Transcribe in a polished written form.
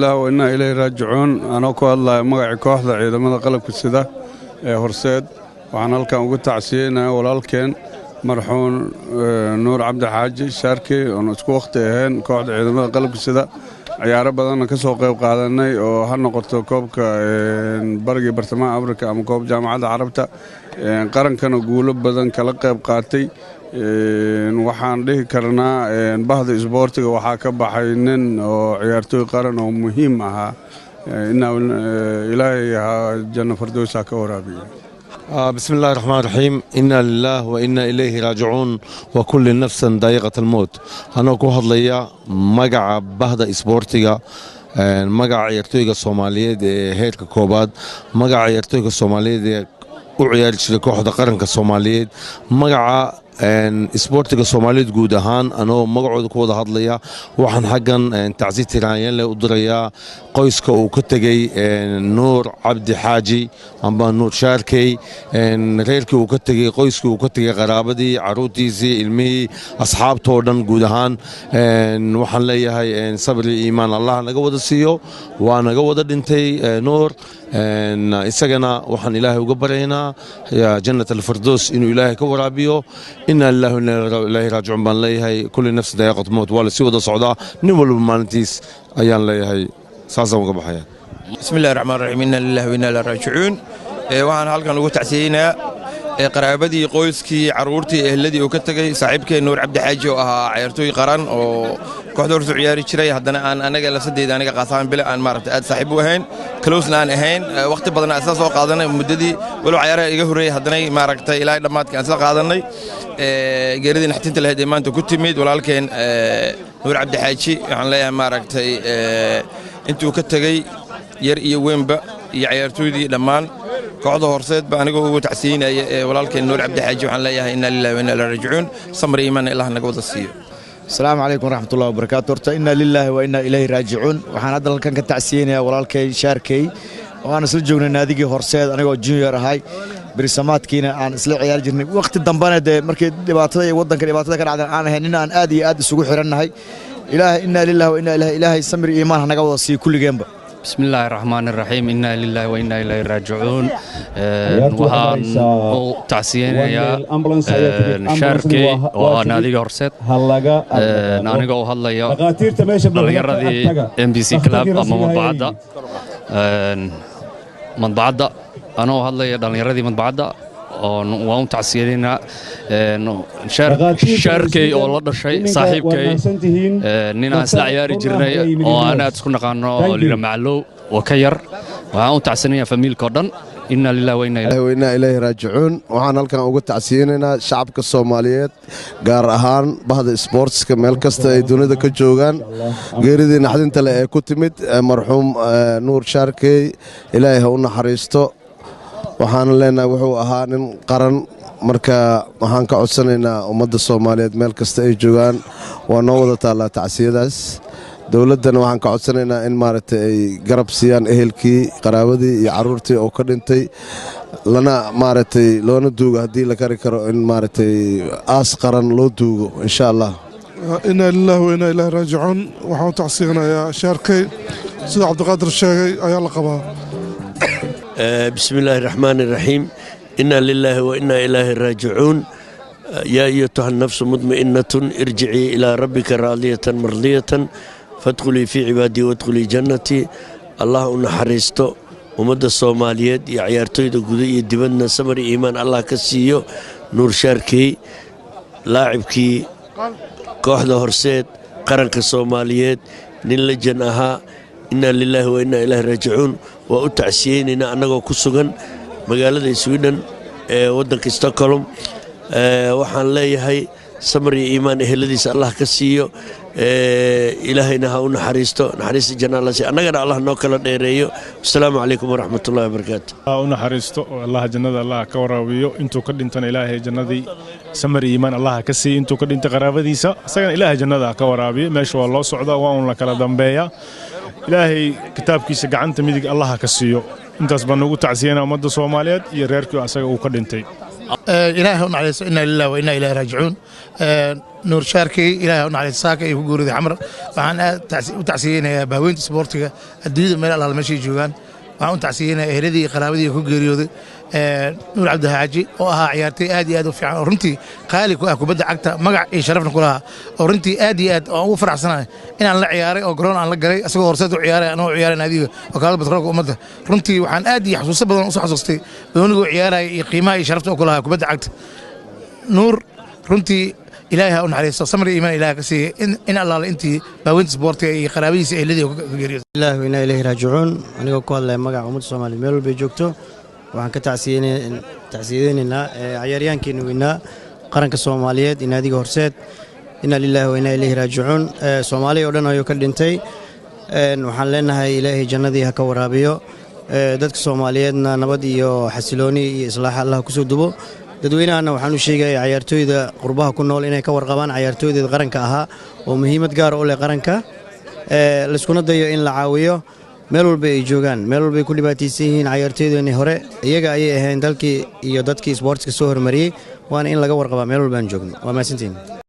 الله وإنا إليه راجعون. أنا ku hadlayo magaca kooxda ciidamada qalabka sida ee horseed waxaan halkan ugu tacsiyeynaa walaalkeen marxuun Nuur Cabdi Xaaji Shaarki oo isku waqti ahayn kooxda ciidamada qalabka sida ciyaaro badan ka soo qayb qaadanay oo ha noqoto koobka bariga bartamaha Afrika ama koob jaamacadda Carabta qarankana guulo badan kala qayb qaatay waxaan dhihi karnaa bahda isboortiga waxaa ka baxay nin oo ciyaartooy qaran oo muhiim ah ilaahay janno firdawsa ka waraabiyo. بسم الله الرحمن الرحيم. إنا لله وإنا إليه راجعون وكل نفس ذائقة الموت. أنا كو هدليا مقع بهدا إسبورتيغا مقع عيارتويغا الصومالية هيركا كوباد مقع عيارتويغا الصومالية وعيار شري كوحدة قرنكا الصومالية مقع isboortiga Soomaaliyeed guud ahaan anoo magacooda ku wada hadlaya waxaan xagan tacsiid tiraayan la u dirayaa qoyska uu ka tagay Nuur Cabdi Xaaji amba Nuur Shaarkey reerkii uu ka tagay qoyskii uu ka tagay qaraabadii caruurtiisii ilmihii asxaabtoo dhan guud ahaan waxaan leeyahay sabri iimaan Allah naga wada siiyo waa naga wada dhintay Nuur isagana waxaan Ilaahay uga baryaynaa ya jannatul firdaws inuu Ilaahay ka waraabiyo. إنا لله وإنا إليه راجعون بان ليهي كل نفس ذائقة موت ولا سوى ذا صعدا نمول بمانتيس أيان ليهي ساسا وقبحيا. بسم الله الرحمن الرحيم. إنا لله وإنا إليه راجعون. وعن هالكان لو تعسينا قرابدي قويسكي عرورتي الذي وكتجي صاحبك نور عبد حاجي عيرتوي قرن أو كحضور عياري شري هدنا أنا جالس سديد أنا قاصان بلا أنا مرت أد صاحبه هين كلوسنا أنا هين وقت بدنا أساس وقادنا مددي ولو عيار يجهري هدنا ما ركت إلى لما كان أساس قادنا جردين حتى أنت لهذه ما أنت كنت ميد ولكن نور عبد حاجي عن لا ما ركت أنتوا كتجي يرقي وين بقى يعيرتوي دي لمان كوحدة هورسيد بأنا جو تعسين ولكن نور عبد الحاج وعن لا إنا لله وإنا إليه راجعون صمر إيمان الله نقود السير. السلام عليكم ورحمة الله وبركاته. إنا لله وإنا إليه راجعون وحنا هذا كان كتعسين ولكن شاركي وأنا سلجون نادي هورسيد أنا جو جونيور هاي برسمات كينا عن سلع عيال جرني وقت الدنبانة ده مركز دبعتها ودن كدبعتها كان عن هنينا عن آدي سوق حرنا هاي إله إنا لله وإنا إله صمر إيمان نقود السير كل جنب. بسم الله الرحمن الرحيم. إنا لله وإنا إليه راجعون. وهان تعسينا يا شاركي ونادي هورسيد نانيغا وهلا يا دليردي MBC كلاب أما من بعد أنا وهلا يا دليردي من بعد وهم تعسيرنا شاركي والله شيء صاحبكي نينا أسلع عياري جرني وأنا تكون قانو لنا معلو وكير وهم تعسيرنا فميل كردن إنا لله وإنا إليه راجعون. وحنا halkan ugu tacsiinayna shacabka Soomaaliyeed gaar ahaan bahda sportska meel kasta ay dunida ka joogan geeridii naxdinta leh ee ku timid marxuum Nuur Shaarkey Ilaahay ha u naxariisto. waxaan leenahay wuxuu ahaa nin qaran marka waxaan ka codsanaynaa ummadda Soomaaliyeed meel kasta ay joogaan waa noo wada taala tacsiyadaas dawladana waxaan ka codsanaynaa in maaragtay ay garab siiyaan ehelkii qaraabadii iyo caruurtii oo ka dhintay lana maaragtay loona duugo haddii la kari karo in maaragtay aas qaran loo duugo insha Allah. إنا لله وإنا إليه راجعون. waxaan tacsiyanayaa Shaarkey sida Cabdiqaadir sheegay ayaa la qabaa. بسم الله الرحمن الرحيم. إنا لله وإنا إليه راجعون. يا أيتها النفس مطمئنة ارجعي إلى ربك راضية مرضية فادخلي في عبادي وادخلي جنتي. الله نحرستو ومد الصوماليات يا عيارتوي دغودي دبنا سمر إيمان الله كسيو نور شاركي لاعبكي كوحدة هورسيد قرنك الصوماليات نلجن أها. إنا لله وإنا إليه راجعون وأتعسيننا أنه كسجن مقالة سويدن ودنك ستوكهولم وحن ليهي سمري إيمان الذي الله كسيو إلهنا هون حريستو نحريست جنالة أنا الله نوكل ديريو. السلام عليكم ورحمة الله وبركاته. هون حريستو الله جنة الله كوراويو أنتو كدنتنا إلهي جنة سمري إيمان الله كسي أنتو كدنت قرابة سجن إلهي جنة كوراوي ما شاء الله صعدا وأون لك لدنبيا إلهي كتاب كيس قعنت ميدك الله كسيو. أنت أصبح نقول تعزينا مدة صوماليات يريركو أساق وكدنتي. ilaahay u naxariisto inna lillahi wa inna ilayhi raajicuun nuur shaarkey ilaahay u naxariisto saaka ay ku guuriday xamar waxaan u tacsiyeynayaa baaweynta isboortiga adduunyada meel allaala meeshay joogaan waxaan u tacsiyeynayaa ehladii iyo qaraabadii ku geeriyooday nuur cabdixaaji oo ahaa ciyaartay aad iyo aad u fiican oo runtii qaali ku ah kubadda cagta magac iyo sharafna ku lahaa oo runtii aad iyo aad oo ugu faraxsanahay inaan la ciyaaray oo garoon aan la galay asagoo horseed u ciyaaray anoo ciyaaray naadiga wakaalada batroolka ummadda runtii waxaan aad iyo xasuuso badan u soo xasuustay dooniguu ciyaaraya iyo qiimaha iyo sharafta oo ku lahaa kubadda cagta nuur runtii ilaahay ha u naxariisto samir iyo iimaan ilaahay ka siiyey in allaale intii baaweynta isboortiga iyo qaraabadiisa ehladii ka geeriyooday ilaahi wa inna ilayhi raajicuun anigoo ku hadlaya magaca ummadda Soomaaliyeed meel walba ay joogto waxaan ka tacsiyeynaynaa ciyaaryahankeena weynaa qaranka Soomaaliyeed inaadiga horseed inna lillahi wa inna ilayhi raajicuun Soomaaliya oo dhan ayuu ka dhintay waxaan leenahay ilaahay jannadii ha ka waraabiyo dadka Soomaaliyeedna nabad iyo xasilooni iyo islaax Allah ku soo dubo dadweynahana waxaan u sheegayaa ciyaartooyda qurbaha ku nool inay ka warqabaan ciyaartooyda qaranka ahaa oo muhiimad gaar u leh qaranka la iskuna dayo in la caawiyo meel walba ay joogaan meel walba ay ku dhibaataysan yihiin ciyaartooydeennii hore iyaga ayay ahayn dalkii iyo dadkii isboortiska soo hormariyey waana in laga warqabaa meel walba aan joogno waa mahadsantihiin